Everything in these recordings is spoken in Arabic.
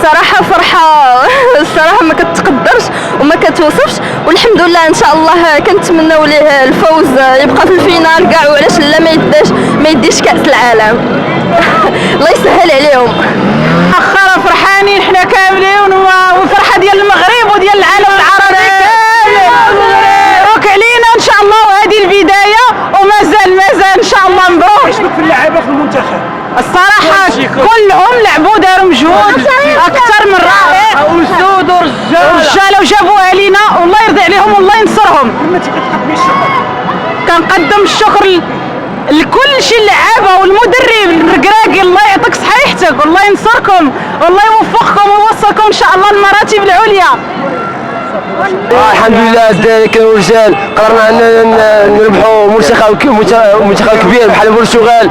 صراحة فرحة الصراحة ما كتقدرش وما كتوصفش، والحمد لله ان شاء الله كنتمناو ليه الفوز، يبقى في الفينال كاع، وعلاش لا ما يديش كأس العالم. الله يسهل عليهم. اخر فرحانين حنا كاملين، والفرحة ديال المغرب وديال العالم العربي كامل مبروك علينا ان شاء الله، وهذه البداية ومازال ان شاء الله مبروك. ايش بك في اللعيبة في المنتخب؟ الصراحة كلهم لعبوا داروا مجهود أكثر من رائع، أسود ورجالة وجابوها لينا، والله يرضي عليهم والله ينصرهم. كما تقدمي الشكر. كنقدم الشكر لكل شي اللعابة والمدرب الركراكي، الله يعطيك صحيحتك والله ينصركم والله يوفقكم ويوصلكم إن شاء الله المراتب العليا. الحمد لله الدراري كانوا رجال، قدرنا نربحوا منتخب كبير بحال البرتغال.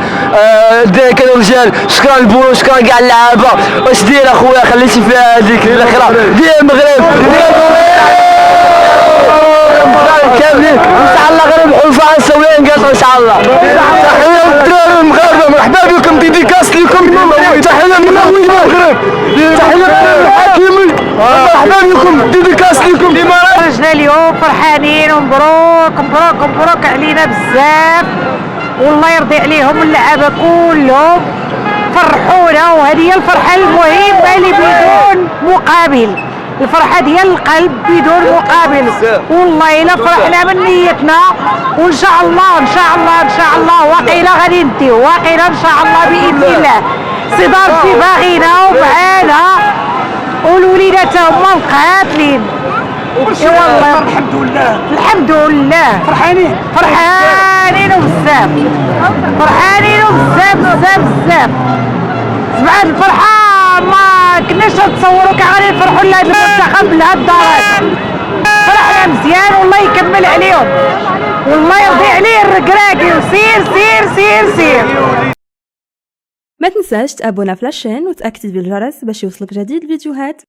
الدراري كانوا رجال، شكرا للبولو، شكرا كاع اللعابه. واش دير اخويا؟ خليتي فيها هذيك الاخيره ديال المغرب كاملين ان شاء الله غنربحوا الفرنساويين كاع ان شاء الله. تحيه للدراري المغاربه، مرحبا بكم، ديديكاس لكم، تحيه للمغرب، تحيه للحكيمي، مرحبا بكم، ديديكاس لكم. خرجنا اليوم فرحانين ومبروك مبروك مبروك علينا بزاف، والله يرضي عليهم اللعابه كلهم فرحونا، وهذه هي الفرحه المهمه اللي بدون مقابل، الفرحه ديال القلب بدون مقابل. والله الا فرحنا من نيتنا، وان شاء الله ان شاء الله ان شاء الله واقيلا غادي نديو، واقيلا ان شاء الله باذن الله. صدارتي باغينا ومعانا، والوليدات هما مقاتلين. والله الحمد لله الحمد لله فرحانين وبزاف، فرحانين وبزاف بزاف بزاف. سمعت الفرحة ما كناش نتصوروا كاع غادي نفرحوا لهاد المنتخب لهاد الدرجة. فرحنا مزيان والله يكمل عليهم، والله يرضي عليه الركراكي، وسير سير سير سير. ما تنساش تابونا في لاشين وتاكتيفي الجرس باش يوصلك جديد الفيديوهات.